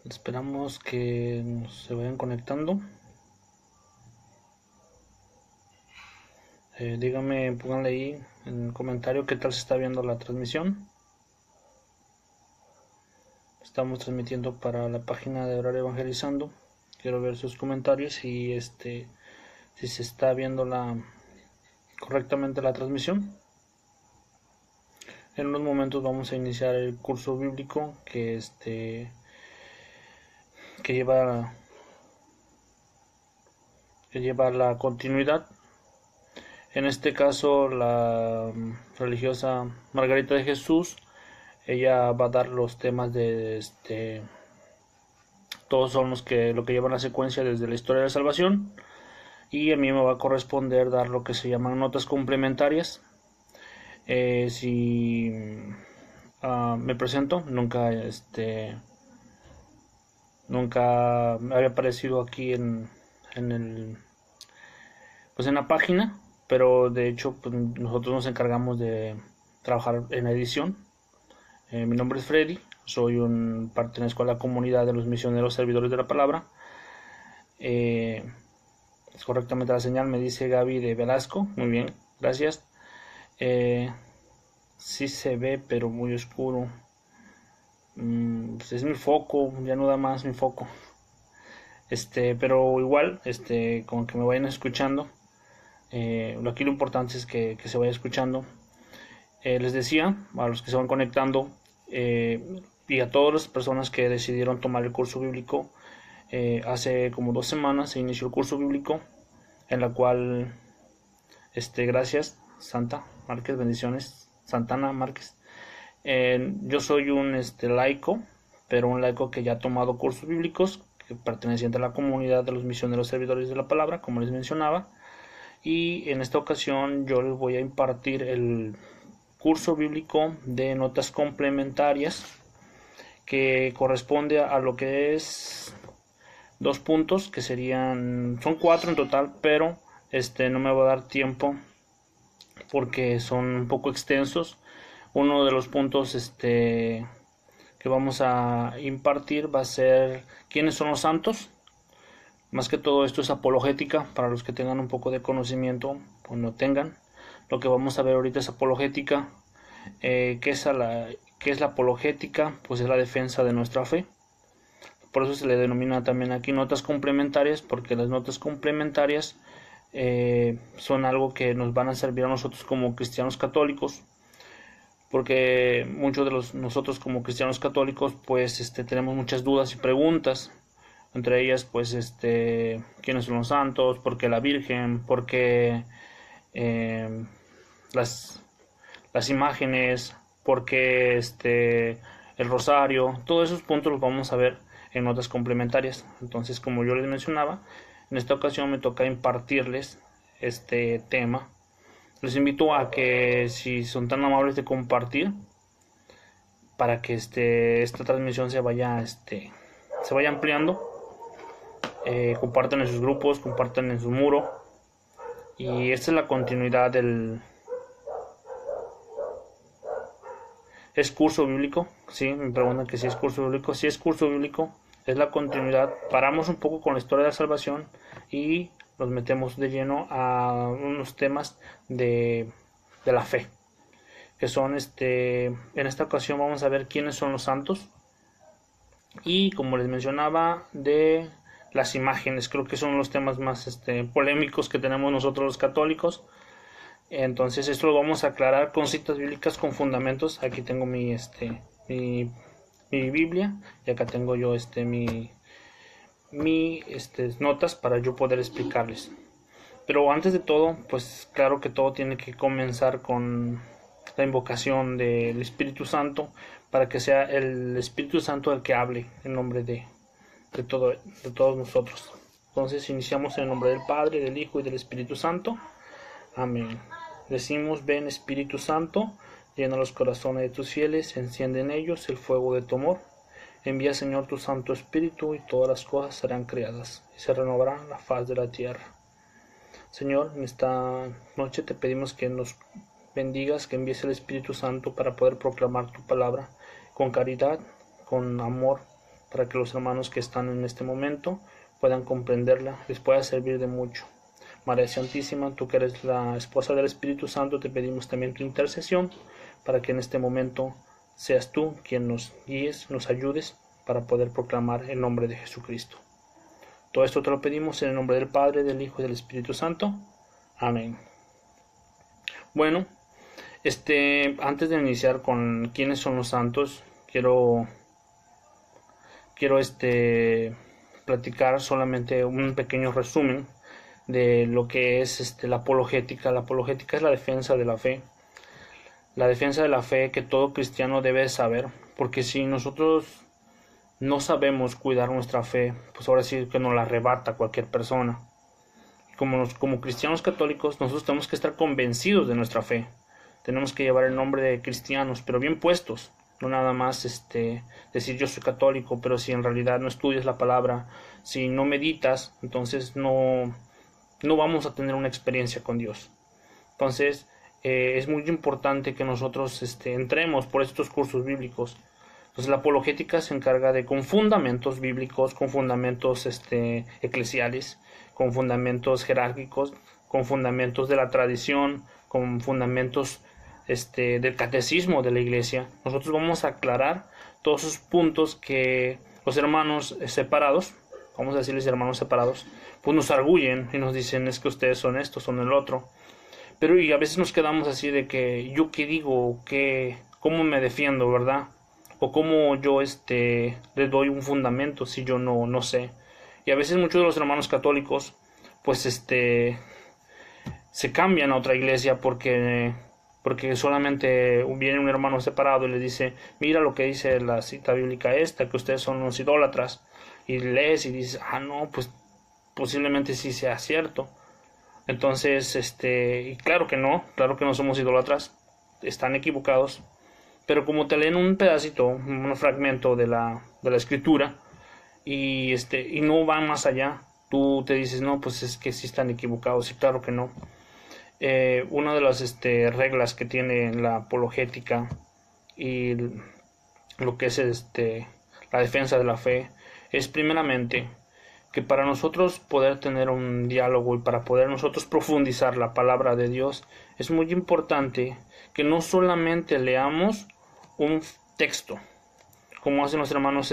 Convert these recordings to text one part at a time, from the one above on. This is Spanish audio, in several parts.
Esperamos que se vayan conectando. Díganme, pónganle ahí en el comentario qué tal se está viendo la transmisión. Estamos transmitiendo para la página de Orar Evangelizando. Quiero ver sus comentarios y si se está viendo correctamente la transmisión. En unos momentos vamos a iniciar el curso bíblico que lleva la continuidad. En este caso, la religiosa Margarita de Jesús, ella va a dar los temas de todos son lo que llevan la secuencia desde la historia de la salvación, y a mí me va a corresponder dar lo que se llaman notas complementarias. Si me presento, nunca me había aparecido aquí en la página, pero de hecho pues, nosotros nos encargamos de trabajar en la edición. Mi nombre es Freddy, pertenezco a la comunidad de los misioneros servidores de la palabra. Es correctamente la señal, me dice Gaby de Velasco. Muy bien, gracias. Sí se ve, pero muy oscuro. Pues es mi foco, ya no da más mi foco. Pero igual, con que me vayan escuchando. Aquí lo importante es que se vaya escuchando. Les decía, a los que se van conectando y a todas las personas que decidieron tomar el curso bíblico, hace como 2 semanas se inició el curso bíblico, en la cual, gracias, Santa Márquez, bendiciones, Santana Márquez. Yo soy un laico, pero un laico que ya ha tomado cursos bíblicos, perteneciente a la comunidad de los misioneros servidores de la palabra, como les mencionaba, y en esta ocasión yo les voy a impartir el curso bíblico de notas complementarias, que corresponde a lo que es 2 puntos, que son 4 en total, pero no me va a dar tiempo porque son un poco extensos. Uno de los puntos que vamos a impartir va a ser quiénes son los santos. Más que todo esto es apologética, para los que tengan un poco de conocimiento o no tengan. Lo que vamos a ver ahorita es apologética. ¿Qué es la apologética? Pues es la defensa de nuestra fe. Por eso se le denomina también aquí notas complementarias, porque las notas complementarias son algo que nos van a servir a nosotros como cristianos católicos, porque muchos de nosotros como cristianos católicos pues tenemos muchas dudas y preguntas. Entre ellas, pues, quiénes son los santos, por qué la Virgen, por qué las imágenes, por qué el rosario. Todos esos puntos los vamos a ver en notas complementarias. Entonces, como yo les mencionaba, en esta ocasión me toca impartirles este tema. Les invito a que, si son tan amables de compartir, para que esta transmisión se vaya ampliando. Compartan en sus grupos, compartan en su muro. Y esta es la continuidad ¿Es curso bíblico? Sí, me preguntan que si es curso bíblico. Sí, es curso bíblico, es la continuidad. Paramos un poco con la historia de la salvación y nos metemos de lleno a unos temas de la fe, que son en esta ocasión vamos a ver quiénes son los santos, y como les mencionaba, de las imágenes. Creo que son los temas más polémicos que tenemos nosotros los católicos. Entonces esto lo vamos a aclarar con citas bíblicas, con fundamentos. Aquí tengo mi Biblia, y acá tengo yo mis notas para yo poder explicarles. Pero antes de todo, pues claro que todo tiene que comenzar con la invocación del Espíritu Santo, para que sea el Espíritu Santo el que hable en nombre de todos nosotros. Entonces iniciamos en el nombre del Padre, del Hijo y del Espíritu Santo. Amén. Decimos: ven Espíritu Santo, llena los corazones de tus fieles, enciende en ellos el fuego de tu amor. Envía, Señor, tu Santo Espíritu, y todas las cosas serán creadas, y se renovará la faz de la tierra. Señor, en esta noche te pedimos que nos bendigas, que envíes el Espíritu Santo para poder proclamar tu palabra con caridad, con amor, para que los hermanos que están en este momento puedan comprenderla, les pueda servir de mucho. María Santísima, tú que eres la esposa del Espíritu Santo, te pedimos también tu intercesión para que en este momento seas tú quien nos guíes, nos ayudes para poder proclamar el nombre de Jesucristo. Todo esto te lo pedimos en el nombre del Padre, del Hijo y del Espíritu Santo. Amén. Bueno, antes de iniciar con quiénes son los santos, quiero platicar solamente un pequeño resumen de lo que es la apologética. La apologética es la defensa de la fe. La defensa de la fe que todo cristiano debe saber, porque si nosotros no sabemos cuidar nuestra fe, pues ahora sí que nos la arrebata cualquier persona. Como cristianos católicos, nosotros tenemos que estar convencidos de nuestra fe. Tenemos que llevar el nombre de cristianos, pero bien puestos. No nada más decir yo soy católico, pero si en realidad no estudias la palabra, si no meditas, entonces no vamos a tener una experiencia con Dios. Entonces es muy importante que nosotros entremos por estos cursos bíblicos. Entonces la apologética se encarga de con fundamentos bíblicos, con fundamentos eclesiales, con fundamentos jerárquicos, con fundamentos de la tradición, con fundamentos del catecismo de la iglesia. Nosotros vamos a aclarar todos esos puntos que los hermanos separados, vamos a decirles hermanos separados, pues nos arguyen y nos dicen es que ustedes son esto, son el otro. Pero y a veces nos quedamos así de que yo qué digo, cómo me defiendo, ¿verdad? O cómo yo les doy un fundamento si yo no sé. Y a veces muchos de los hermanos católicos pues se cambian a otra iglesia porque solamente viene un hermano separado y le dice, mira lo que dice la cita bíblica que ustedes son unos idólatras, y lees y dices, no, pues posiblemente sí sea cierto. Entonces, y claro que no somos idólatras, están equivocados, pero como te leen un pedacito, un fragmento de la escritura, y no van más allá, tú te dices, no, pues es que sí están equivocados, y claro que no. Una de las reglas que tiene la apologética y lo que es la defensa de la fe es primeramente que para nosotros poder tener un diálogo y para poder nosotros profundizar la palabra de Dios es muy importante que no solamente leamos un texto como hacen los hermanos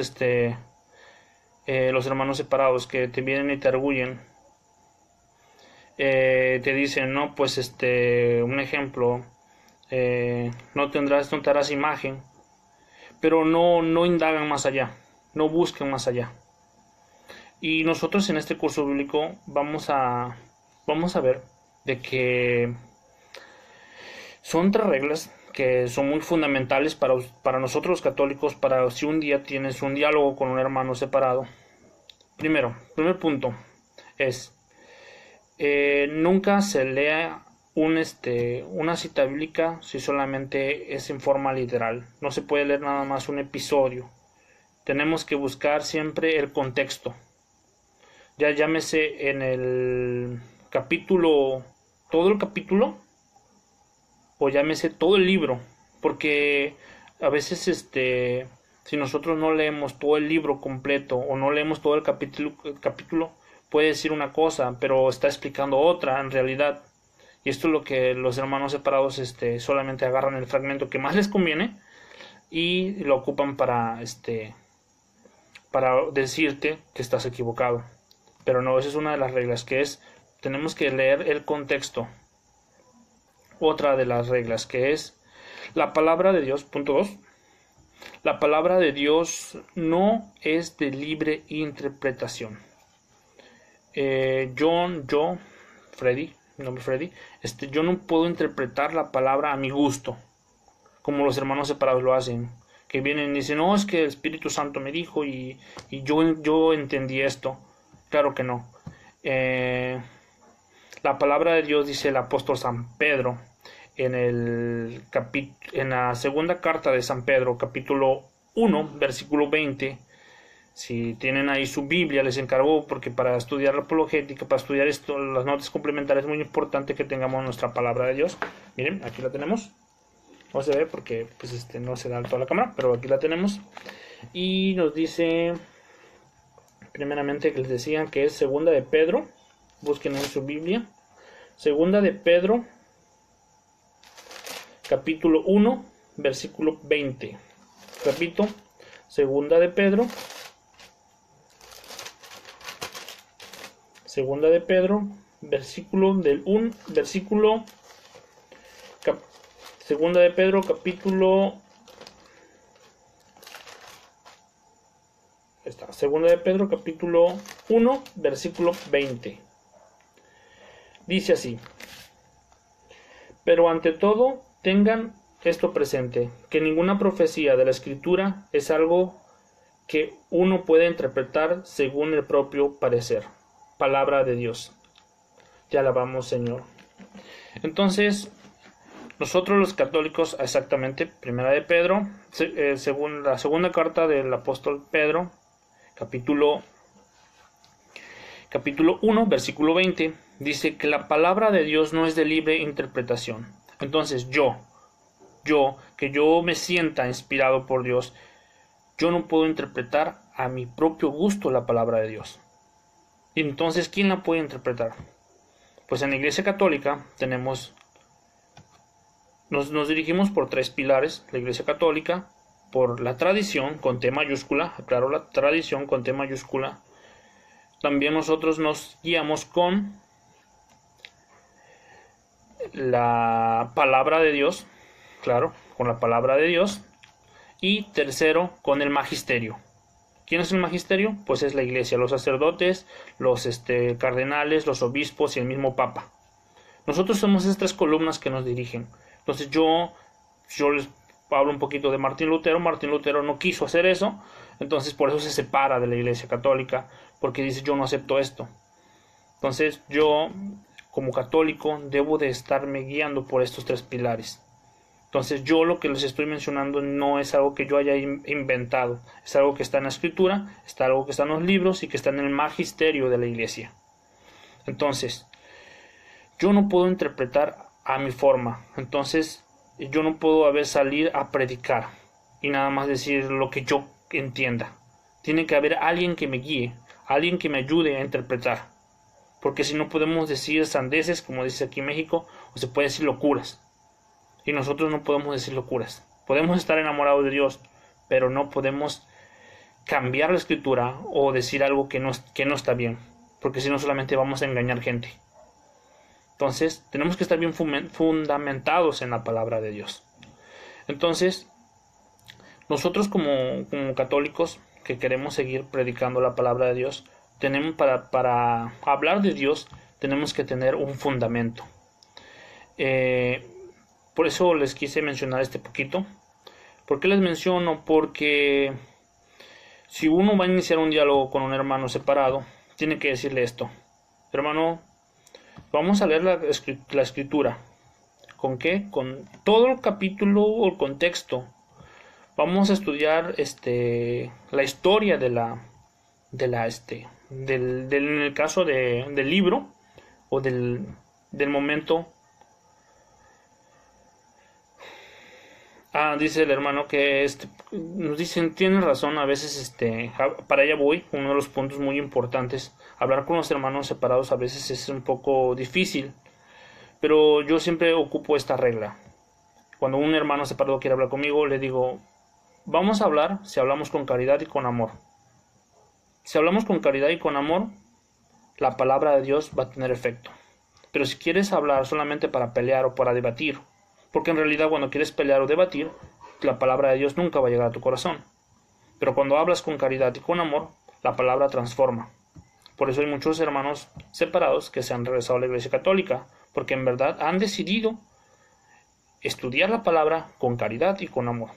separados que te vienen y te arguyen. Te dicen, no, pues un ejemplo, no te harás imagen, pero no indagan más allá, no busquen más allá. Y nosotros en este curso bíblico vamos a ver de que son 3 reglas que son muy fundamentales para nosotros los católicos, para si un día tienes un diálogo con un hermano separado. Primer punto es nunca se lea una cita bíblica si solamente es en forma literal. No se puede leer nada más un episodio. Tenemos que buscar siempre el contexto. Ya llámese en el capítulo, todo el capítulo, o llámese todo el libro, porque a veces si nosotros no leemos todo el libro completo o no leemos todo el capítulo puede decir una cosa, pero está explicando otra en realidad. Y esto es lo que los hermanos separados solamente agarran el fragmento que más les conviene y lo ocupan para decirte que estás equivocado. Pero no, esa es una de las reglas, que es tenemos que leer el contexto. Otra de las reglas que es la palabra de Dios, punto 2. La palabra de Dios no es de libre interpretación. Freddy, mi nombre es Freddy, yo no puedo interpretar la palabra a mi gusto, como los hermanos separados lo hacen, que vienen y dicen, no, es que el Espíritu Santo me dijo y yo entendí esto. Claro que no. La palabra de Dios, dice el apóstol San Pedro en la segunda carta de San Pedro, capítulo 1, versículo 20. Si tienen ahí su Biblia, les encargo, porque para estudiar la apologética, para estudiar las notas complementarias, es muy importante que tengamos nuestra palabra de Dios. Miren, aquí la tenemos. No se ve porque pues no se da toda la cámara, pero aquí la tenemos. Y nos dice, primeramente, que les decían que es segunda de Pedro. Busquen en su Biblia. Segunda de Pedro, capítulo 1, versículo 20. Repito, segunda de Pedro, versículo del 1, segunda de Pedro, capítulo, segunda de Pedro, capítulo 1, versículo 20. Dice así: pero ante todo, tengan esto presente, que ninguna profecía de la Escritura es algo que uno puede interpretar según el propio parecer. Palabra de Dios. Te alabamos, Señor. Entonces, nosotros los católicos, exactamente, primera de Pedro, según la segunda carta del apóstol Pedro, capítulo 1, versículo 20, dice que la palabra de Dios no es de libre interpretación. Entonces que yo me sienta inspirado por Dios, yo no puedo interpretar a mi propio gusto la palabra de Dios. Y entonces, ¿quién la puede interpretar? Pues en la Iglesia Católica nos dirigimos por tres pilares. La Iglesia Católica, por la tradición con T mayúscula, aclaro, la tradición con T mayúscula. También nosotros nos guiamos con la palabra de Dios, claro, con la palabra de Dios. Y tercero, con el magisterio. ¿Quién es el magisterio? Pues es la Iglesia, los sacerdotes, los cardenales, los obispos y el mismo Papa. Nosotros somos esas tres columnas que nos dirigen. Entonces yo les hablo un poquito de Martín Lutero. Martín Lutero no quiso hacer eso, entonces por eso se separa de la Iglesia Católica, porque dice: yo no acepto esto. Entonces yo, como católico, debo de estarme guiando por estos tres pilares. Entonces yo lo que les estoy mencionando no es algo que yo haya inventado, es algo que está en la Escritura, está algo que está en los libros y que está en el magisterio de la Iglesia. Entonces, yo no puedo interpretar a mi forma. Entonces, yo no puedo salir a predicar y nada más decir lo que yo entienda. Tiene que haber alguien que me guíe, alguien que me ayude a interpretar. Porque si no, podemos decir sandeces, como dice aquí en México, o se puede decir locuras. Y nosotros no podemos decir locuras. Podemos estar enamorados de Dios, pero no podemos cambiar la Escritura o decir algo que no está bien, porque si no, solamente vamos a engañar gente. Entonces tenemos que estar bien fundamentados en la palabra de Dios. Entonces, nosotros como católicos que queremos seguir predicando la palabra de Dios, tenemos para hablar de Dios, tenemos que tener un fundamento. Por eso les quise mencionar este poquito. ¿Por qué les menciono? Porque si uno va a iniciar un diálogo con un hermano separado, tiene que decirle esto: hermano, vamos a leer la Escritura. ¿Con qué? Con todo el capítulo o el contexto. Vamos a estudiar la historia en el caso del libro o del momento. Dice el hermano que nos dicen, tienen razón, a veces para allá voy, uno de los puntos muy importantes. Hablar con los hermanos separados a veces es un poco difícil, pero yo siempre ocupo esta regla. Cuando un hermano separado quiere hablar conmigo, le digo: vamos a hablar si hablamos con caridad y con amor. Si hablamos con caridad y con amor, la palabra de Dios va a tener efecto. Pero si quieres hablar solamente para pelear o para debatir, porque en realidad cuando quieres pelear o debatir, la palabra de Dios nunca va a llegar a tu corazón. Pero cuando hablas con caridad y con amor, la palabra transforma. Por eso hay muchos hermanos separados que se han regresado a la Iglesia Católica, porque en verdad han decidido estudiar la palabra con caridad y con amor.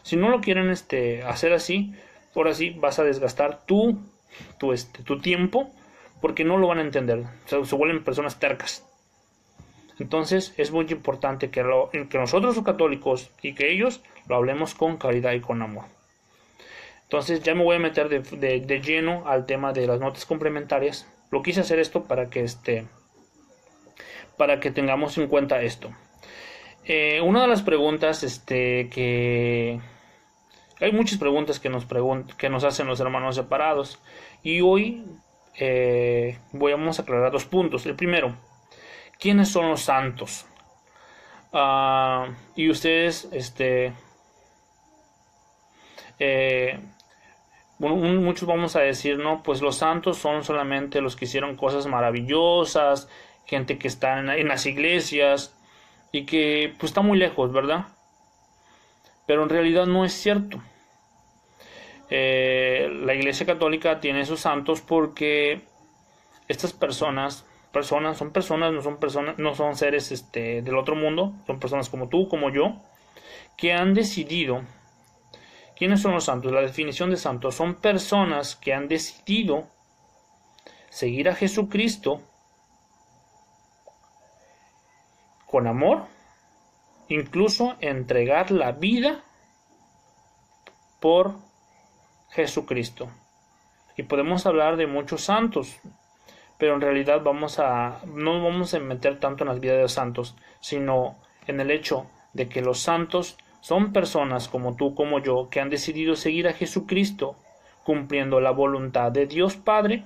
Si no lo quieren hacer así, ahora sí vas a desgastar tu tiempo, porque no lo van a entender. Se vuelven personas tercas. Entonces es muy importante que nosotros los católicos y que ellos lo hablemos con caridad y con amor. Entonces ya me voy a meter de lleno al tema de las notas complementarias. Lo quise hacer esto para que tengamos en cuenta esto. Una de las preguntas que Hay muchas preguntas que nos hacen los hermanos separados, y hoy vamos a aclarar 2 puntos. El primero, ¿quiénes son los santos? Y ustedes, muchos vamos a decir, no, pues los santos son solamente los que hicieron cosas maravillosas, gente que está en las iglesias y que pues está muy lejos, ¿verdad? Pero en realidad no es cierto. La Iglesia Católica tiene esos santos porque estas personas, no son seres del otro mundo, son personas como tú, como yo, que han decidido. ¿Quiénes son los santos? La definición de santos son personas que han decidido seguir a Jesucristo con amor, incluso entregar la vida por Jesucristo. Y podemos hablar de muchos santos, pero en realidad no vamos a meter tanto en las vidas de los santos, sino en el hecho de que los santos son personas como tú, como yo, que han decidido seguir a Jesucristo, cumpliendo la voluntad de Dios Padre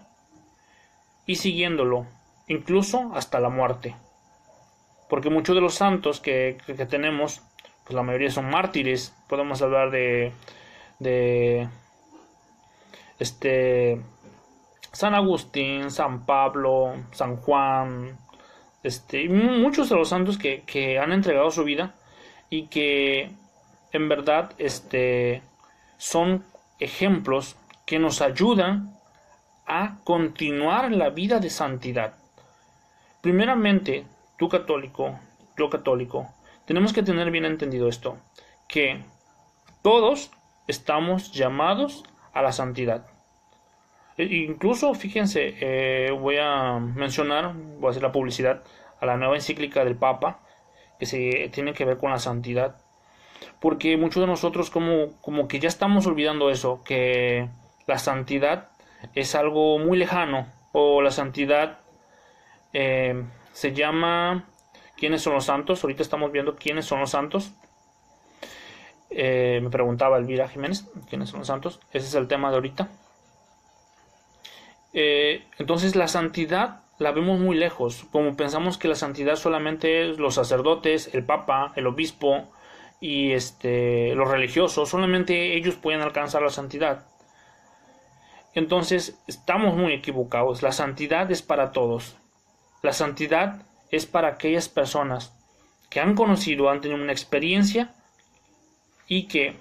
y siguiéndolo, incluso hasta la muerte. Porque muchos de los santos que tenemos, pues la mayoría son mártires. Podemos hablar de San Agustín, San Pablo, San Juan, y muchos de los santos que han entregado su vida y que en verdad son ejemplos que nos ayudan a continuar la vida de santidad. Primeramente, tú católico, yo católico, tenemos que tener bien entendido esto, que todos estamos llamados a la santidad. Incluso, fíjense, voy a hacer la publicidad a la nueva encíclica del Papa, que se tiene que ver con la santidad, porque muchos de nosotros como que ya estamos olvidando eso, que la santidad es algo muy lejano, o la santidad se llama ¿quiénes son los santos? Ahorita estamos viendo quiénes son los santos. Me preguntaba Elvira Jiménez, ¿quiénes son los santos? Ese es el tema de ahorita. Entonces la santidad la vemos muy lejos, como pensamos que la santidad solamente es los sacerdotes, el papa, el obispo y los religiosos, solamente ellos pueden alcanzar la santidad. Entonces estamos muy equivocados. La santidad es para todos. La santidad es para aquellas personas que han conocido, han tenido una experiencia y que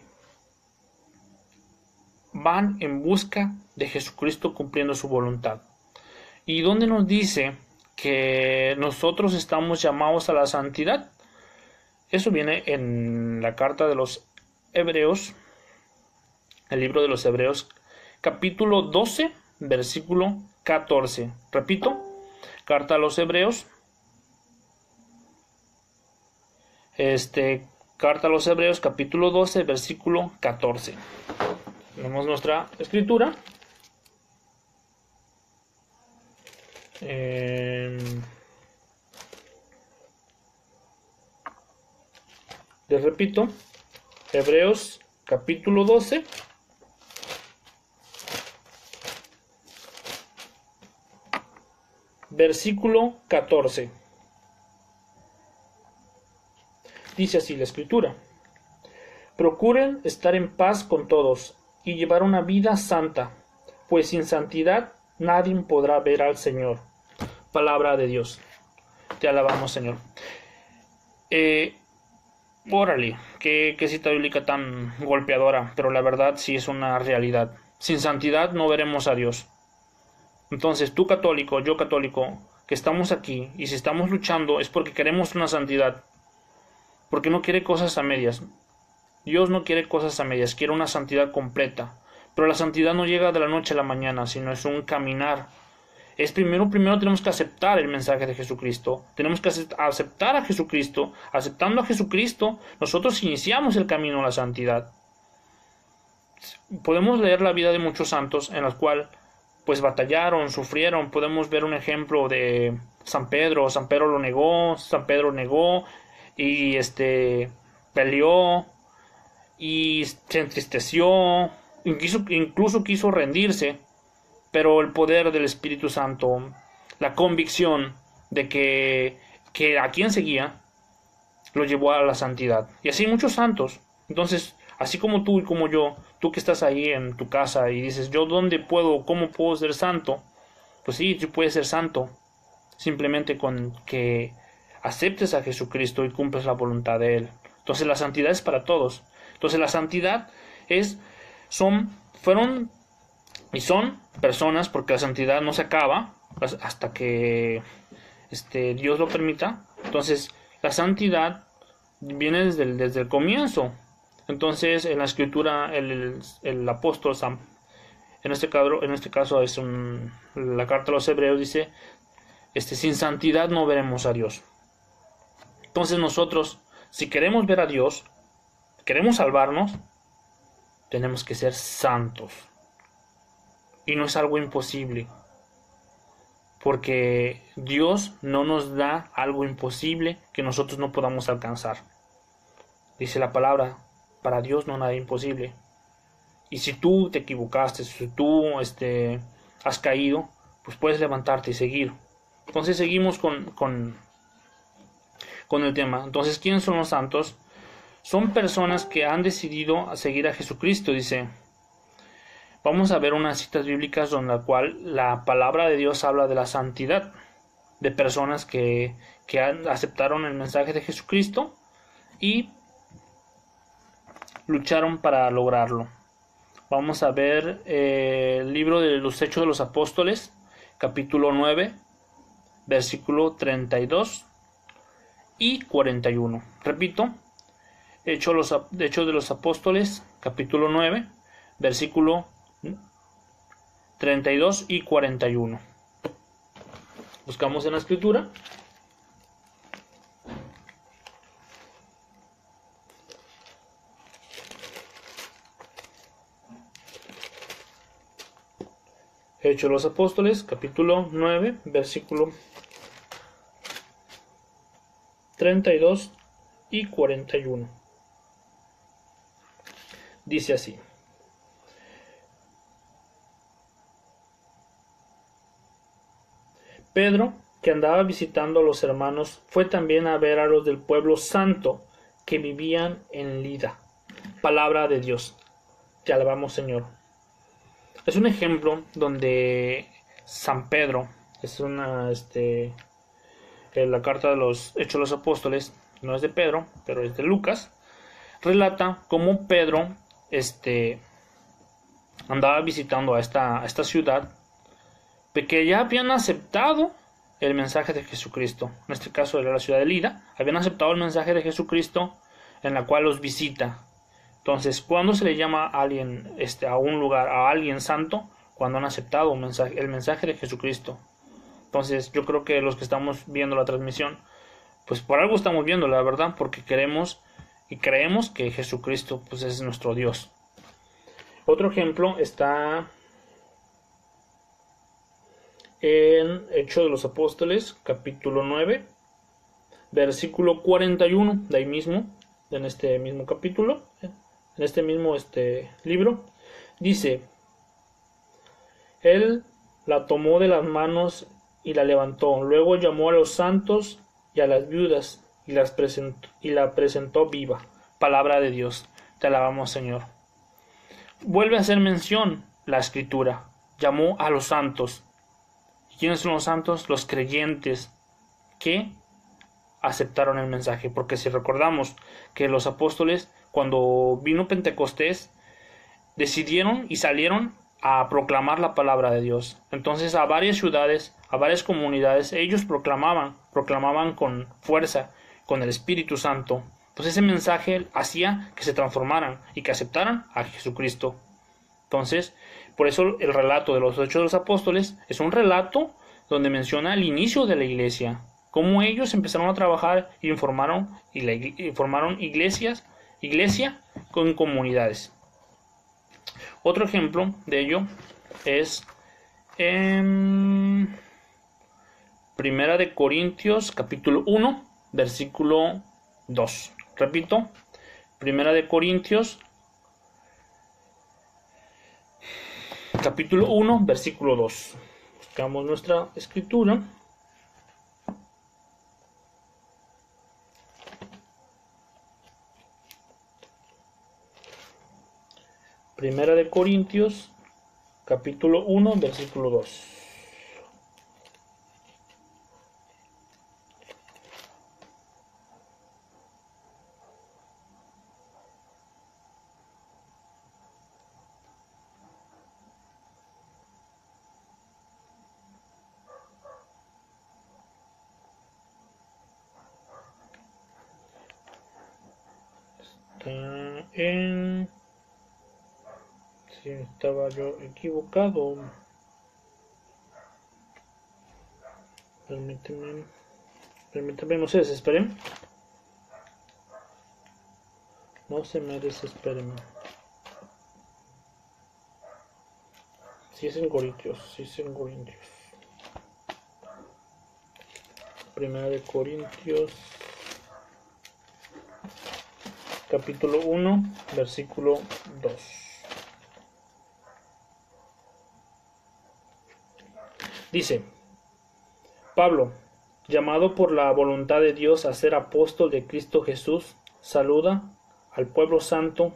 van en busca de Jesucristo cumpliendo su voluntad. ¿Y dónde nos dice que nosotros estamos llamados a la santidad? Eso viene en la carta de los Hebreos, el libro de los Hebreos, capítulo 12, versículo 14. Repito, carta a los Hebreos, carta a los Hebreos, capítulo 12, versículo 14. Tenemos nuestra escritura. Les repito, Hebreos capítulo 12, versículo 14. Dice así la escritura: procuren estar en paz con todos y llevar una vida santa, pues sin santidad nadie podrá ver al Señor. Palabra de Dios. Te alabamos, Señor. Órale, qué cita bíblica tan golpeadora, pero la verdad sí es una realidad. Sin santidad no veremos a Dios. Entonces, tú católico, yo católico, que estamos aquí y si estamos luchando es porque queremos una santidad, porque no quiere cosas a medias. Dios no quiere cosas a medias, quiere una santidad completa. Pero la santidad no llega de la noche a la mañana, sino es un caminar. Es primero tenemos que aceptar el mensaje de Jesucristo. Tenemos que aceptar a Jesucristo. Aceptando a Jesucristo, nosotros iniciamos el camino a la santidad. Podemos leer la vida de muchos santos en los cuales pues batallaron, sufrieron. Podemos ver un ejemplo de San Pedro. San Pedro lo negó, San Pedro negó y peleó. y se entristeció, incluso quiso rendirse, pero el poder del Espíritu Santo, la convicción de que a quien seguía, lo llevó a la santidad. Y así muchos santos. Entonces, así como tú y como yo, tú que estás ahí en tu casa y dices, ¿yo dónde puedo, cómo puedo ser santo? Pues sí, tú puedes ser santo, simplemente con que aceptes a Jesucristo y cumples la voluntad de Él. Entonces la santidad es para todos. Entonces la santidad fueron y son personas, porque la santidad no se acaba hasta que Dios lo permita. Entonces la santidad viene desde el comienzo. Entonces en la escritura el apóstol en este caso es la carta a los hebreos, dice, sin santidad no veremos a Dios. Entonces nosotros, si queremos ver a Dios, queremos salvarnos, tenemos que ser santos. Y no es algo imposible, porque Dios no nos da algo imposible que nosotros no podamos alcanzar. Dice la palabra, para Dios no hay nada imposible. Y si tú te equivocaste, si tú has caído, pues puedes levantarte y seguir. Entonces seguimos con el tema. Entonces, ¿quiénes son los santos? Son personas que han decidido seguir a Jesucristo, dice. Vamos a ver unas citas bíblicas donde la cual la palabra de Dios habla de la santidad, de personas que aceptaron el mensaje de Jesucristo y lucharon para lograrlo. Vamos a ver el libro de los Hechos de los Apóstoles, capítulo 9, versículo 32 y 41. Repito, Hechos de los Apóstoles, capítulo 9, versículo 32 y 41. Buscamos en la escritura. Hechos de los Apóstoles, capítulo 9, versículo 32 y 41. Dice así: Pedro, que andaba visitando a los hermanos, fue también a ver a los del pueblo santo que vivían en Lida. Palabra de Dios. Te alabamos, Señor. Es un ejemplo donde San Pedro, es la carta de los Hechos de los Apóstoles, no es de Pedro, pero es de Lucas, relata cómo Pedro andaba visitando a esta ciudad, porque ya habían aceptado el mensaje de Jesucristo. En este caso era la ciudad de Lida. Habían aceptado el mensaje de Jesucristo, en la cual los visita. Entonces, ¿cuándo se le llama a alguien, a un lugar, a alguien santo? Cuando han aceptado el mensaje de Jesucristo. Entonces, yo creo que los que estamos viendo la transmisión, pues por algo estamos viendo, la verdad, porque queremos y creemos que Jesucristo pues es nuestro Dios. Otro ejemplo está en Hechos de los Apóstoles, capítulo 9, versículo 41, de ahí mismo, en este mismo capítulo, en este mismo libro, dice: Él la tomó de las manos y la levantó, luego llamó a los santos y a las viudas y la presentó viva. Palabra de Dios, te alabamos, Señor. Vuelve a hacer mención la escritura, llamó a los santos. ¿Quiénes son los santos? Los creyentes que aceptaron el mensaje. Porque si recordamos que los apóstoles, cuando vino Pentecostés, decidieron y salieron a proclamar la palabra de Dios. Entonces a varias ciudades, a varias comunidades, ellos proclamaban con fuerza, con el Espíritu Santo. Entonces ese mensaje hacía que se transformaran y que aceptaran a Jesucristo. Entonces, por eso el relato de los Hechos de los Apóstoles es un relato donde menciona el inicio de la iglesia, cómo ellos empezaron a trabajar y formaron iglesia con comunidades. Otro ejemplo de ello es en Primera de Corintios, capítulo 1, versículo 2. Repito, Primera de Corintios, capítulo 1, versículo 2. Buscamos nuestra escritura. Primera de Corintios, capítulo 1, versículo 2. Si estaba yo equivocado. Permíteme, no se desesperen. No se me desesperen. Si es en Corintios, Primera de Corintios, capítulo 1, versículo 2. Dice: Pablo, llamado por la voluntad de Dios a ser apóstol de Cristo Jesús, saluda al pueblo santo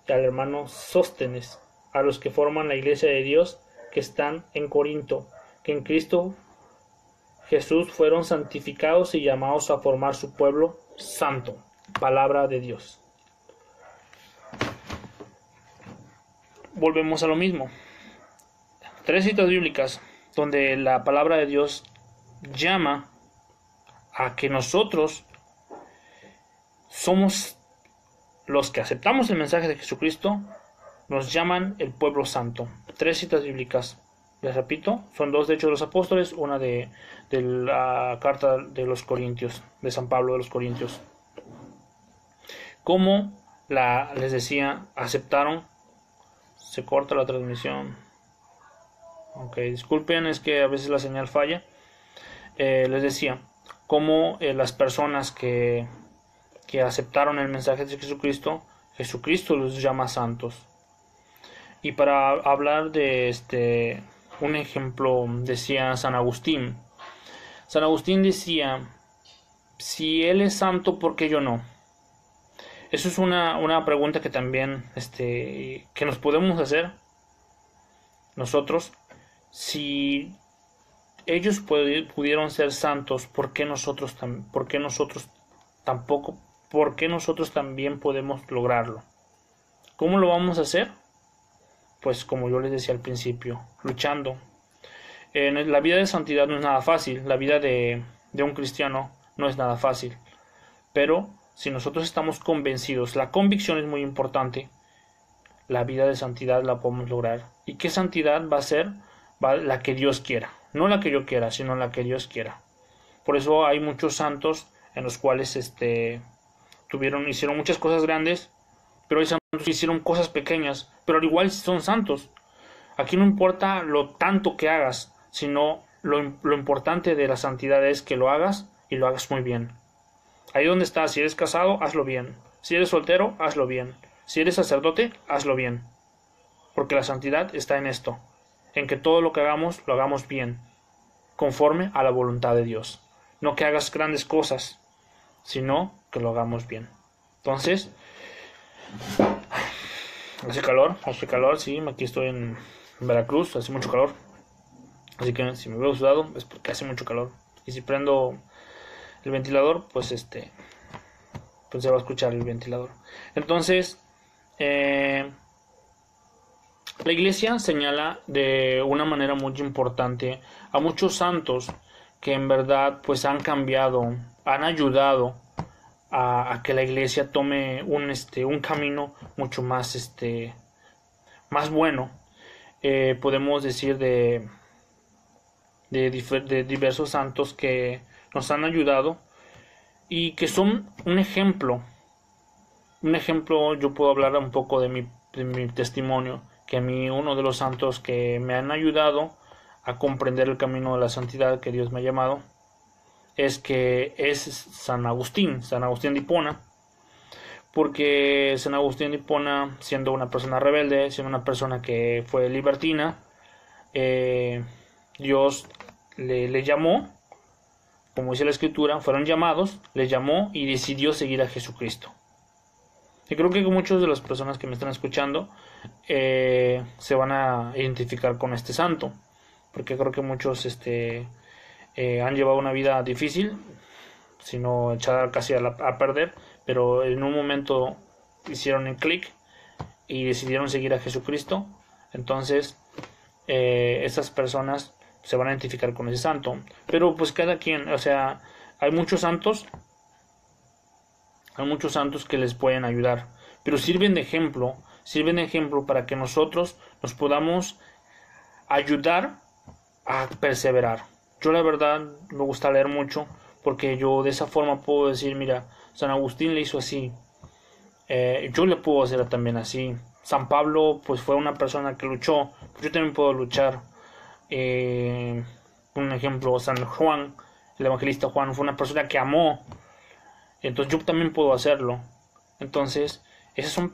y al hermano Sóstenes, a los que forman la iglesia de Dios que están en Corinto, que en Cristo Jesús fueron santificados y llamados a formar su pueblo santo. Palabra de Dios. Volvemos a lo mismo. 3 citas bíblicas donde la palabra de Dios llama a que nosotros somos los que aceptamos el mensaje de Jesucristo, nos llaman el pueblo santo. 3 citas bíblicas. Les repito, son 2 de Hechos de los Apóstoles, una de la carta de los Corintios, de San Pablo de los Corintios. Como les decía, aceptaron. Se corta la transmisión. Ok, disculpen, es que a veces la señal falla. Les decía, como las personas que aceptaron el mensaje de Jesucristo, Jesucristo los llama santos. Y para hablar de un ejemplo, decía San Agustín. San Agustín decía: si Él es santo, ¿por qué yo no? Eso es una pregunta que también que nos podemos hacer nosotros. Si ellos pudieron ser santos, ¿por qué nosotros tampoco? ¿Por qué nosotros también podemos lograrlo? ¿Cómo lo vamos a hacer? Pues como yo les decía al principio, luchando. La vida de santidad no es nada fácil. La vida de un cristiano no es nada fácil. Pero si nosotros estamos convencidos, la convicción es muy importante, la vida de santidad la podemos lograr. ¿Y qué santidad va a ser? La que Dios quiera. No la que yo quiera, sino la que Dios quiera. Por eso hay muchos santos en los cuales hicieron muchas cosas grandes, pero hay santos que hicieron cosas pequeñas, pero al igual son santos. Aquí no importa lo tanto que hagas, sino lo importante de la santidad es que lo hagas y lo hagas muy bien. Ahí donde estás, si eres casado, hazlo bien. Si eres soltero, hazlo bien. Si eres sacerdote, hazlo bien. Porque la santidad está en esto, en que todo lo que hagamos, lo hagamos bien, conforme a la voluntad de Dios. No que hagas grandes cosas, sino que lo hagamos bien. Entonces, hace calor, sí, aquí estoy en Veracruz, hace mucho calor. Así que si me veo sudado es porque hace mucho calor. Y si prendo el ventilador, pues pues se va a escuchar el ventilador. Entonces, la iglesia señala de una manera muy importante a muchos santos que en verdad pues han cambiado, han ayudado a que la iglesia tome un camino mucho más más bueno. Podemos decir de diversos santos que nos han ayudado y que son un ejemplo. Yo puedo hablar un poco de mi testimonio, que a mí uno de los santos que me han ayudado a comprender el camino de la santidad que Dios me ha llamado es San Agustín de Hipona, porque San Agustín de Hipona, siendo una persona rebelde, siendo una persona que fue libertina, Dios le llamó, como dice la escritura, fueron llamados, les llamó y decidió seguir a Jesucristo. Y creo que muchas de las personas que me están escuchando se van a identificar con este santo, porque creo que muchos han llevado una vida difícil, sino echada casi a perder, pero en un momento hicieron el clic y decidieron seguir a Jesucristo. Entonces esas personas se van a identificar con ese santo. Pero pues cada quien, o sea, hay muchos santos que les pueden ayudar, pero sirven de ejemplo para que nosotros nos podamos ayudar a perseverar. Yo la verdad me gusta leer mucho, porque yo de esa forma puedo decir, mira, San Agustín le hizo así, yo le puedo hacer también así. San Pablo pues fue una persona que luchó, pues yo también puedo luchar. Un ejemplo, San Juan, el evangelista Juan, fue una persona que amó, entonces yo también puedo hacerlo. Entonces esas son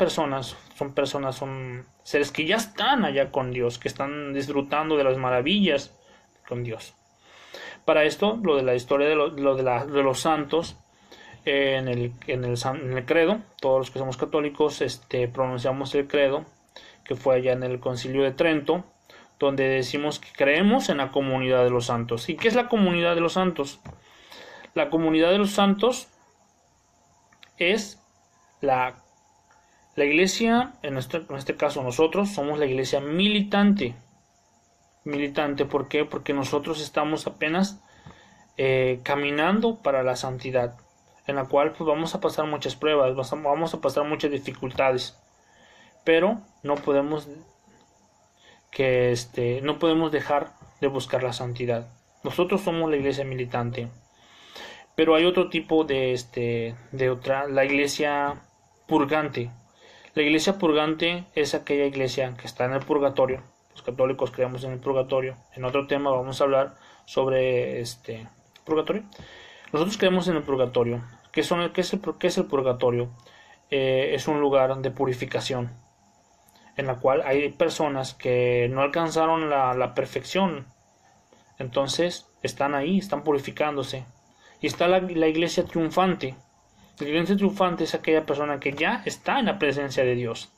seres que ya están allá con Dios, que están disfrutando de las maravillas con Dios. Para esto, lo de la historia de los santos, en el credo, todos los que somos católicos pronunciamos el credo, que fue allá en el Concilio de Trento, donde decimos que creemos en la comunidad de los santos. ¿Y qué es la comunidad de los santos? La comunidad de los santos es la iglesia, en este caso nosotros somos la iglesia militante. ¿Por qué? Porque nosotros estamos apenas caminando para la santidad, en la cual pues vamos a pasar muchas pruebas, vamos a pasar muchas dificultades, pero no podemos dejar de buscar la santidad. Nosotros somos la iglesia militante. Pero hay otro tipo la iglesia purgante. La iglesia purgante es aquella iglesia que está en el purgatorio. Los católicos creemos en el purgatorio. En otro tema vamos a hablar sobre purgatorio. Nosotros creemos en el purgatorio. ¿Qué es el purgatorio? Es un lugar de purificación, en la cual hay personas que no alcanzaron la perfección. Entonces están ahí, están purificándose. Y está la iglesia triunfante. La iglesia triunfante es aquella persona que ya está en la presencia de Dios.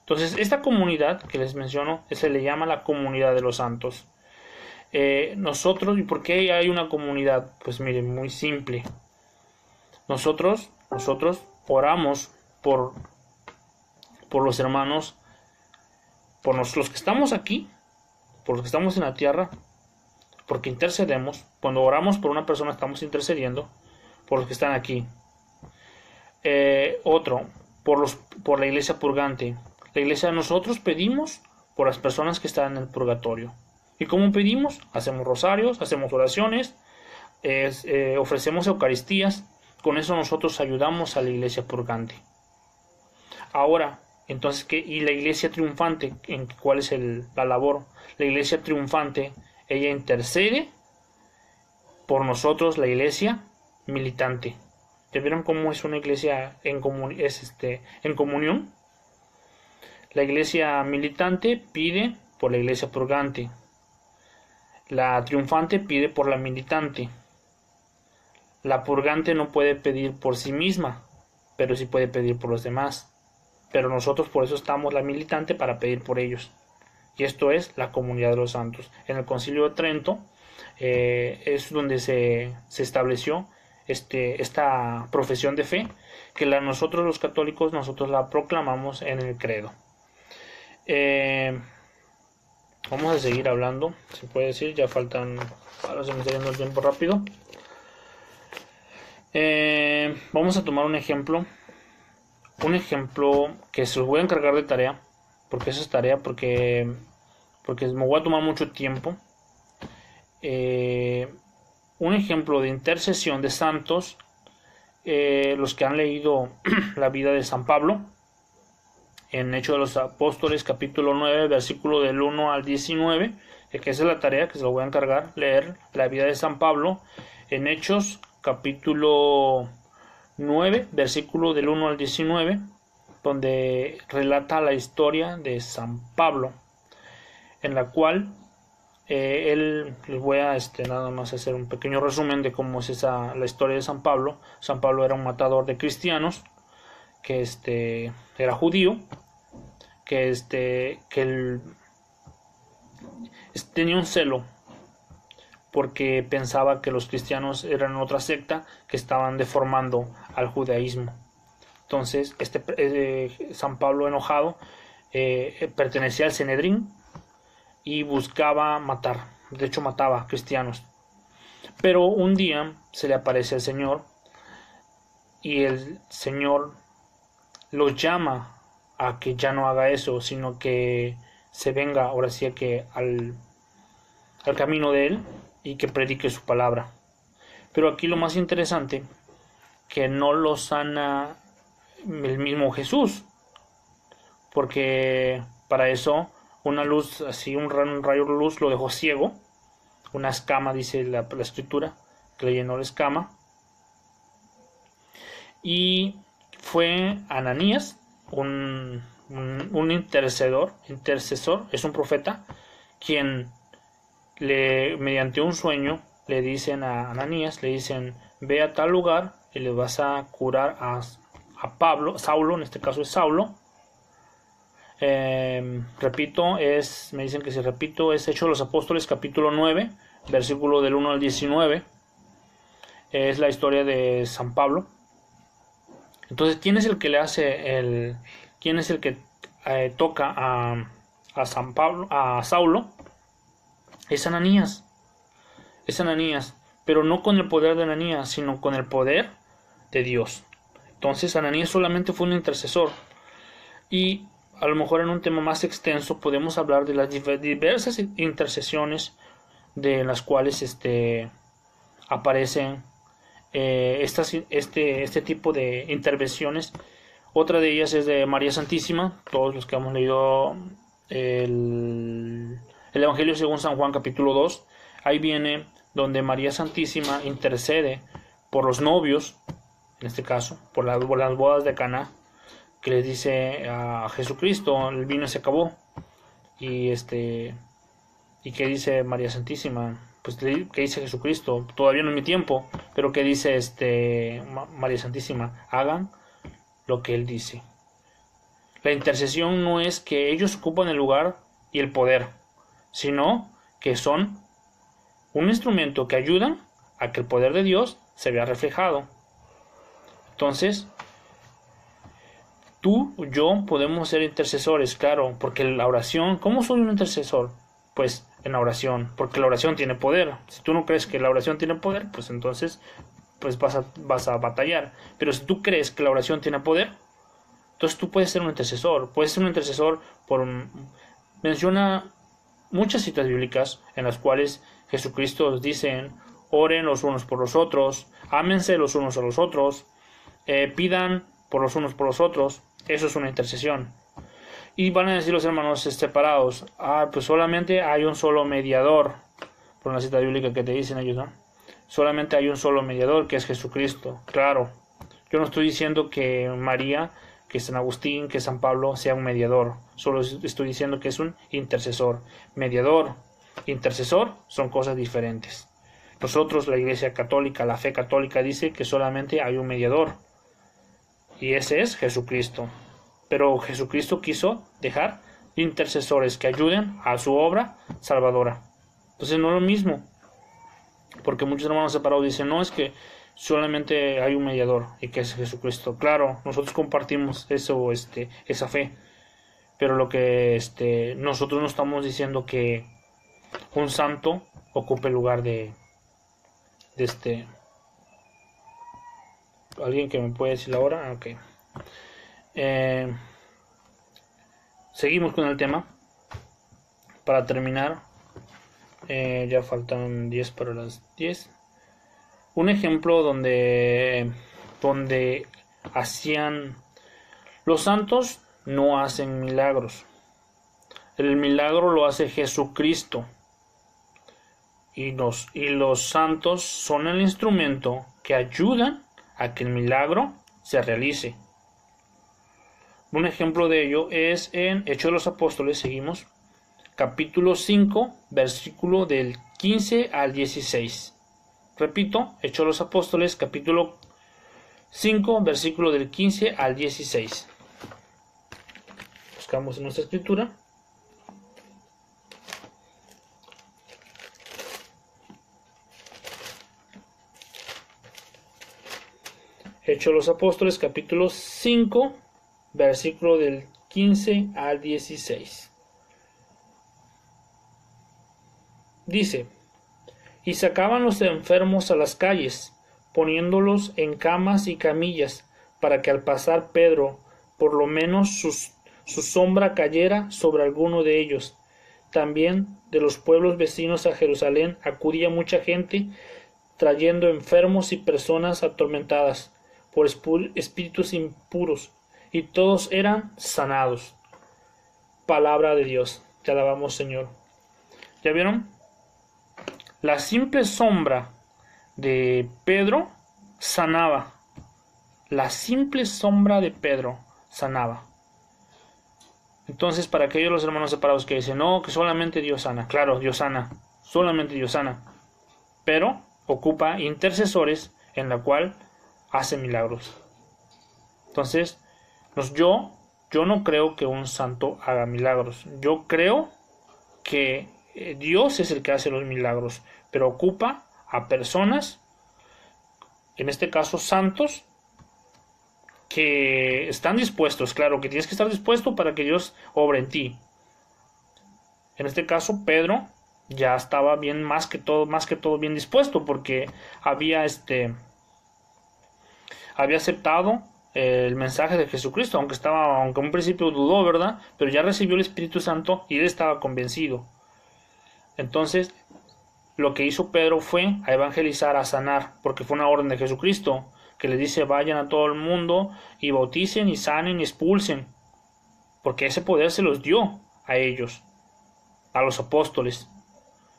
Entonces, esta comunidad que les menciono se le llama la comunidad de los santos. Nosotros, ¿y por qué hay una comunidad? Pues miren, muy simple. Nosotros oramos por los hermanos, por los que estamos aquí, por los que estamos en la tierra, porque intercedemos. Cuando oramos por una persona estamos intercediendo por los que están aquí. Por la iglesia purgante. La iglesia, nosotros pedimos por las personas que están en el purgatorio. ¿Y cómo pedimos? Hacemos rosarios, hacemos oraciones, ofrecemos eucaristías. Con eso nosotros ayudamos a la iglesia purgante. Ahora, entonces, ¿y la iglesia triunfante? ¿Cuál es la labor? La iglesia triunfante, ella intercede por nosotros, la iglesia militante. ¿Ya vieron cómo es una iglesia en comunión? La iglesia militante pide por la iglesia purgante. La triunfante pide por la militante. La purgante no puede pedir por sí misma, pero sí puede pedir por los demás. Pero nosotros por eso estamos la militante, para pedir por ellos. Y esto es la comunidad de los santos. En el Concilio de Trento es donde se estableció esta profesión de fe, que nosotros los católicos, nosotros la proclamamos en el credo. Vamos a seguir hablando, se puede decir, ya faltan, ahora se me está yendo el tiempo rápido. Vamos a tomar un ejemplo que se los voy a encargar de tarea, porque eso es tarea, porque me voy a tomar mucho tiempo. Un ejemplo de intercesión de santos, los que han leído la vida de San Pablo, en Hechos de los Apóstoles, capítulo 9, versículo del 1 al 19, que esa es la tarea que se lo voy a encargar, leer la vida de San Pablo, en Hechos, capítulo 9, versículo del 1 al 19, donde relata la historia de San Pablo, en la cual les voy a nada más hacer un pequeño resumen de cómo es la historia de San Pablo. San Pablo era un matador de cristianos, que era judío, que él tenía un celo porque pensaba que los cristianos eran otra secta que estaban deformando al judaísmo. Entonces San Pablo, enojado, pertenecía al Sanedrín y buscaba matar, de hecho mataba cristianos. Pero un día se le aparece el Señor y el Señor los llama a que ya no haga eso, sino que se venga ahora sí que al camino de él y que predique su palabra. Pero aquí lo más interesante, que no lo sana el mismo Jesús, porque para eso una luz, así un rayo de luz lo dejó ciego, una escama, dice la escritura, que le llenó la escama, y fue Ananías, un intercesor, es un profeta, quien mediante un sueño le dicen a Ananías, le dicen, ve a tal lugar y le vas a curar a Saulo, en este caso es Saulo. Repito, me dicen que si repito, es Hechos de los Apóstoles capítulo 9, versículo del 1 al 19. Es la historia de San Pablo. Entonces, ¿quién es el que le hace quién es el que toca a San Pablo, a Saulo? Es Ananías. Es Ananías, pero no con el poder de Ananías, sino con el poder de Dios. Entonces, Ananías solamente fue un intercesor. Y a lo mejor en un tema más extenso podemos hablar de las diversas intercesiones de las cuales aparecen este tipo de intervenciones. Otra de ellas es de María Santísima. Todos los que hemos leído el Evangelio según San Juan capítulo 2, ahí viene donde María Santísima intercede por los novios, en este caso por las bodas de Caná, que les dice a Jesucristo, el vino se acabó, y que dice María Santísima, pues que dice Jesucristo, todavía no es mi tiempo, pero que dice María Santísima, hagan lo que él dice. La intercesión no es que ellos ocupan el lugar y el poder, sino que son un instrumento que ayudan a que el poder de Dios se vea reflejado. Entonces, tú, yo podemos ser intercesores, claro, porque la oración, ¿cómo soy un intercesor? Pues en la oración, porque la oración tiene poder. Si tú no crees que la oración tiene poder, pues entonces pues vas a batallar. Pero si tú crees que la oración tiene poder, entonces tú puedes ser un intercesor. Puedes ser un intercesor menciona muchas citas bíblicas en las cuales Jesucristo dice, oren los unos por los otros, ámense los unos a los otros, pidan por los unos por los otros. Eso es una intercesión. Y van a decir los hermanos separados, pues solamente hay un solo mediador, por una cita bíblica que te dicen ellos, ¿no? Solamente hay un solo mediador, que es Jesucristo. Claro, yo no estoy diciendo que María, que San Agustín, que San Pablo sea un mediador, solo estoy diciendo que es un intercesor. Mediador, intercesor son cosas diferentes. Nosotros, la Iglesia Católica, la fe católica dice que solamente hay un mediador, y ese es Jesucristo. Pero Jesucristo quiso dejar intercesores que ayuden a su obra salvadora. Entonces no es lo mismo, porque muchos hermanos separados dicen, no, es que solamente hay un mediador y que es Jesucristo. Claro, nosotros compartimos eso, esa fe, pero lo que nosotros no estamos diciendo que un santo ocupe el lugar de alguien que me puede decir ahora. Ok. Seguimos con el tema. Para terminar, ya faltan 10 para las 10. Un ejemplo donde hacían los santos, no hacen milagros. El milagro lo hace Jesucristo. Y los santos son el instrumento que ayudan a que el milagro se realice. Un ejemplo de ello es en Hechos de los Apóstoles, seguimos, capítulo 5, versículo del 15 al 16. Repito, Hechos de los Apóstoles, capítulo 5, versículo del 15 al 16. Buscamos en nuestra escritura. Hechos de los Apóstoles, capítulo 5, versículo del 15 al 16. Dice: y sacaban los enfermos a las calles, poniéndolos en camas y camillas, para que al pasar Pedro, por lo menos su sombra cayera sobre alguno de ellos. También de los pueblos vecinos a Jerusalén acudía mucha gente, trayendo enfermos y personas atormentadas por espíritus impuros, y todos eran sanados. Palabra de Dios. Te alabamos, Señor. ¿Ya vieron? La simple sombra de Pedro sanaba. La simple sombra de Pedro sanaba. Entonces, para aquellos los hermanos separados que dicen, no, que solamente Dios sana. Claro, Dios sana. Solamente Dios sana. Pero ocupa intercesores en la cual hace milagros. Entonces, yo no creo que un santo haga milagros. Yo creo que Dios es el que hace los milagros, pero ocupa a personas, en este caso santos, que están dispuestos. Claro que tienes que estar dispuesto para que Dios obre en ti. En este caso, Pedro ya estaba bien, más que todo bien dispuesto, porque había aceptado el mensaje de Jesucristo, aunque en un principio dudó, ¿verdad? Pero ya recibió el Espíritu Santo y él estaba convencido. Entonces, lo que hizo Pedro fue a evangelizar, a sanar, porque fue una orden de Jesucristo, que le dice: vayan a todo el mundo y bauticen y sanen y expulsen, porque ese poder se los dio a ellos, a los apóstoles.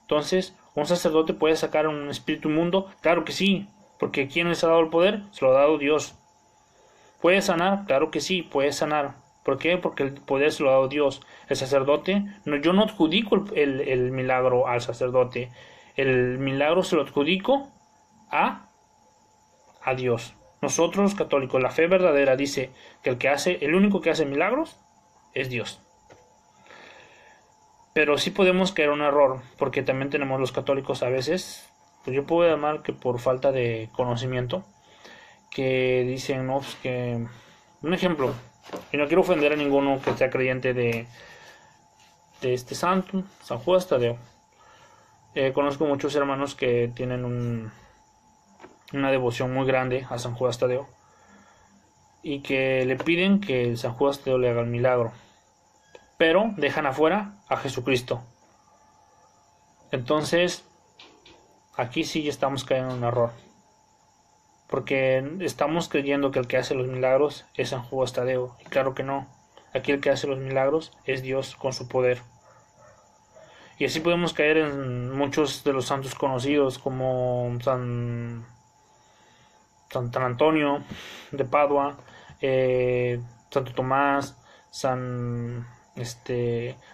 Entonces, ¿un sacerdote puede sacar un espíritu inmundo? Claro que sí, porque ¿quién les ha dado el poder? Se lo ha dado Dios. ¿Puede sanar? Claro que sí, puede sanar. ¿Por qué? Porque el poder se lo ha dado Dios. El sacerdote, yo no adjudico el milagro al sacerdote. El milagro se lo adjudico a Dios. Nosotros los católicos, la fe verdadera dice que el único que hace milagros es Dios. Pero sí podemos caer en un error, porque también tenemos los católicos a veces, pues yo puedo llamar que por falta de conocimiento, que dicen, no, pues que... Un ejemplo, y no quiero ofender a ninguno que sea creyente de este santo, San Judas Tadeo. Conozco muchos hermanos que tienen una devoción muy grande a San Judas Tadeo y que le piden que San Judas Tadeo le haga el milagro, pero dejan afuera a Jesucristo. Entonces, aquí sí estamos cayendo en un error, porque estamos creyendo que el que hace los milagros es San Judas Tadeo, y claro que no. Aquí el que hace los milagros es Dios con su poder. Y así podemos caer en muchos de los santos conocidos, como San Antonio de Padua, Santo Tomás,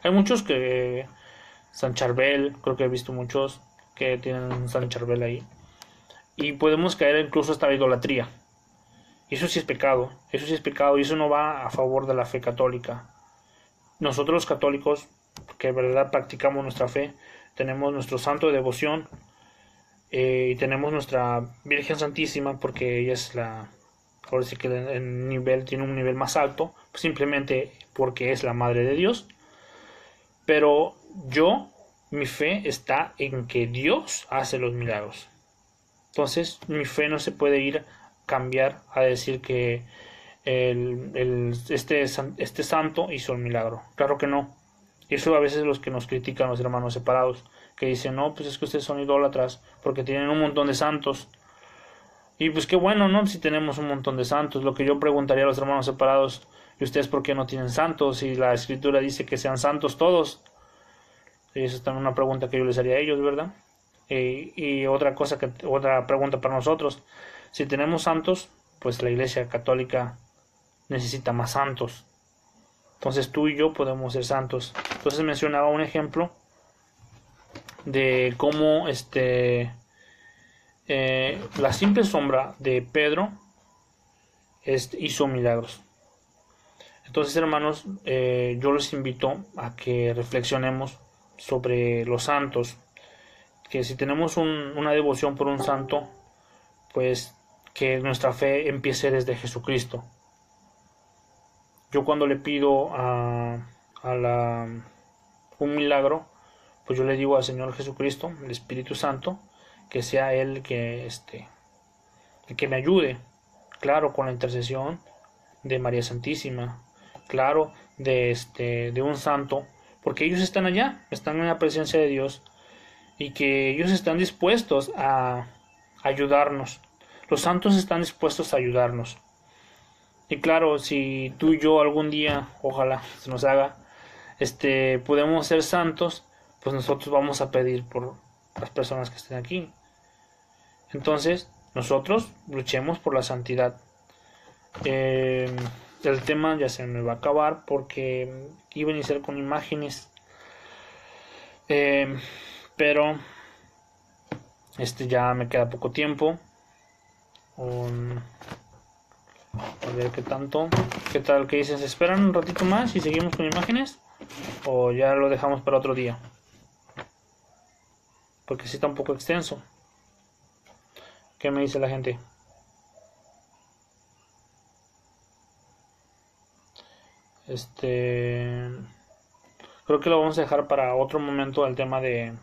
hay muchos que... San Charbel, creo que he visto muchos que tienen San Charbel ahí. Y podemos caer incluso hasta la idolatría. Y eso sí es pecado, y eso no va a favor de la fe católica. Nosotros los católicos, que de verdad practicamos nuestra fe, tenemos nuestro santo de devoción, y tenemos nuestra Virgen Santísima, porque ella es ahora sí que tiene un nivel más alto, simplemente porque es la Madre de Dios. Pero mi fe está en que Dios hace los milagros. Entonces, mi fe no se puede cambiar a decir que este santo hizo el milagro. Claro que no. Eso a veces los que nos critican, los hermanos separados, que dicen, no, pues es que ustedes son idólatras porque tienen un montón de santos. Y pues qué bueno, ¿no? Si tenemos un montón de santos. Lo que yo preguntaría a los hermanos separados, ¿y ustedes por qué no tienen santos? Si la Escritura dice que sean santos todos. Y esa es también una pregunta que yo les haría a ellos, ¿verdad? Y otra pregunta para nosotros. Si tenemos santos, pues la Iglesia Católica necesita más santos. Entonces tú y yo podemos ser santos. Entonces mencionaba un ejemplo de cómo la simple sombra de Pedro hizo milagros. Entonces, hermanos, yo les invito a que reflexionemos sobre los santos, que si tenemos una devoción por un santo, pues que nuestra fe empiece desde Jesucristo. Yo cuando le pido un milagro, pues yo le digo al Señor Jesucristo, el Espíritu Santo, que sea Él el que me ayude, claro, con la intercesión de María Santísima, claro, de un santo, porque ellos están allá, están en la presencia de Dios, y que ellos están dispuestos a ayudarnos. Los santos están dispuestos a ayudarnos. Y claro, si tú y yo algún día, ojalá se nos haga, podemos ser santos, pues nosotros vamos a pedir por las personas que estén aquí. Entonces, nosotros luchemos por la santidad. El tema ya se me va a acabar porque iba a iniciar con imágenes. Pero ya me queda poco tiempo. A ver qué tal que dices. ¿Esperan un ratito más y seguimos con imágenes? ¿O ya lo dejamos para otro día? Porque sí está un poco extenso. ¿Qué me dice la gente? Creo que lo vamos a dejar para otro momento, el tema de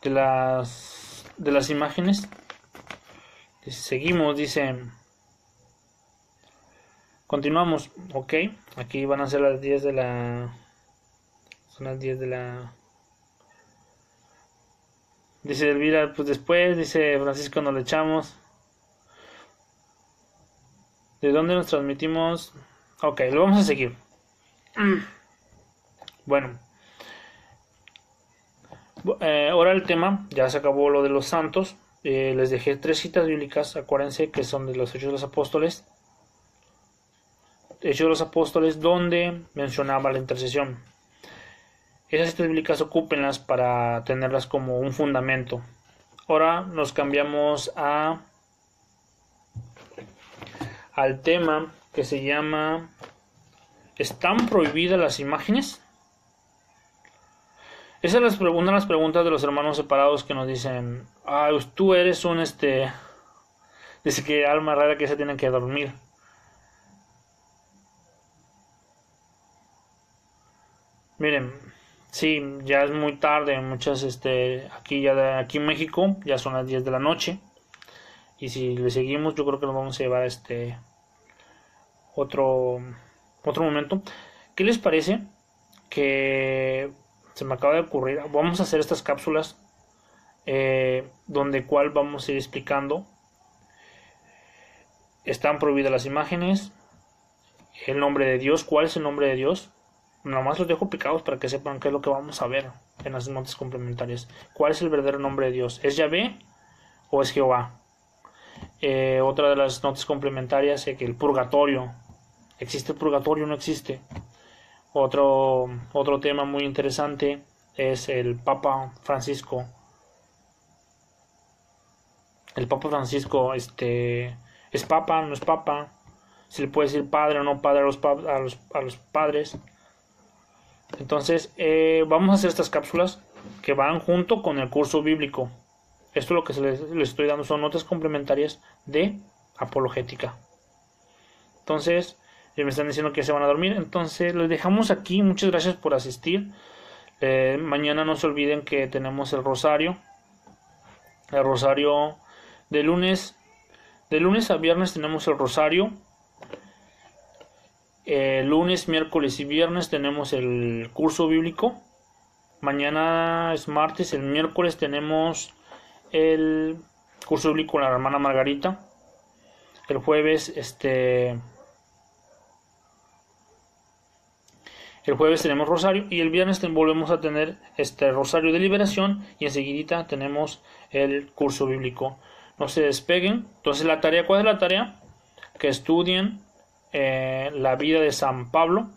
las imágenes. Seguimos, dice. Continuamos, ok. Aquí van a ser las 10 de la. Son las 10 de la. Dice Elvira, pues después, dice Francisco, nos le echamos. ¿De dónde nos transmitimos? Ok, lo vamos a seguir. Bueno. Ahora el tema, ya se acabó lo de los santos. Les dejé 3 citas bíblicas, acuérdense que son de los Hechos de los Apóstoles. Hechos de los Apóstoles, donde mencionaba la intercesión. Esas citas bíblicas ocúpenlas para tenerlas como un fundamento. Ahora nos cambiamos al tema que se llama ¿están prohibidas las imágenes? Esa es una de las preguntas de los hermanos separados que nos dicen, tú eres un dice que alma rara que se tiene que dormir. Miren, sí, ya es muy tarde, muchas aquí en México ya son las 10 de la noche. Y si le seguimos, yo creo que nos vamos a llevar a otro momento. ¿Qué les parece? Que se me acaba de ocurrir. Vamos a hacer estas cápsulas donde cual vamos a ir explicando. Están prohibidas las imágenes. El nombre de Dios. ¿Cuál es el nombre de Dios? Nomás los dejo picados para que sepan qué es lo que vamos a ver en las notas complementarias. ¿Cuál es el verdadero nombre de Dios? ¿Es Yahvé o es Jehová? Otra de las notas complementarias es que el purgatorio. ¿Existe el purgatorio o no existe? Otro tema muy interesante es el Papa Francisco. El Papa Francisco ¿es papa? ¿No es papa? ¿Se le puede decir padre o no padre a los padres? Entonces vamos a hacer estas cápsulas que van junto con el curso bíblico. Esto es lo que les estoy dando, son notas complementarias de apologética. Entonces, ya me están diciendo que se van a dormir. Entonces, les dejamos aquí. Muchas gracias por asistir. Mañana no se olviden que tenemos el rosario. El rosario de lunes a viernes tenemos el rosario. Lunes, miércoles y viernes tenemos el curso bíblico. Mañana es martes. El miércoles tenemos el curso bíblico con la hermana Margarita. El jueves tenemos rosario y el viernes volvemos a tener rosario de liberación y enseguidita tenemos el curso bíblico. no se despeguen. Entonces la tarea, ¿cuál es la tarea? Que estudien la vida de San Pablo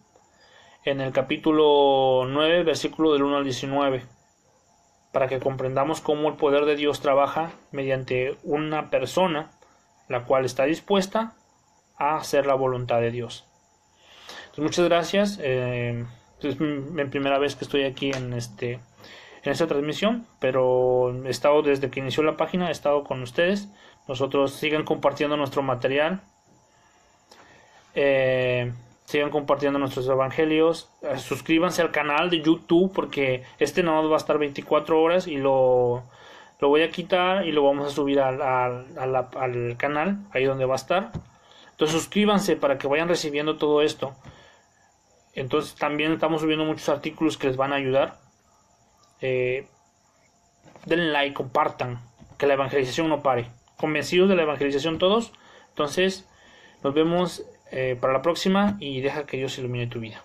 en el capítulo 9, versículo del 1 al 19, para que comprendamos cómo el poder de Dios trabaja mediante una persona la cual está dispuesta a hacer la voluntad de Dios. Entonces, muchas gracias. Es mi primera vez que estoy aquí en esta transmisión, pero he estado desde que inició la página, he estado con ustedes. Nosotros sigan compartiendo nuestro material, sigan compartiendo nuestros evangelios, suscríbanse al canal de YouTube, porque no va a estar 24 horas y lo voy a quitar y lo vamos a subir al canal, ahí donde va a estar. Entonces suscríbanse para que vayan recibiendo todo esto. Entonces también estamos subiendo muchos artículos que les van a ayudar. Denle like, compartan, que la evangelización no pare. Convencidos de la evangelización todos. Entonces nos vemos para la próxima y deja que Dios ilumine tu vida.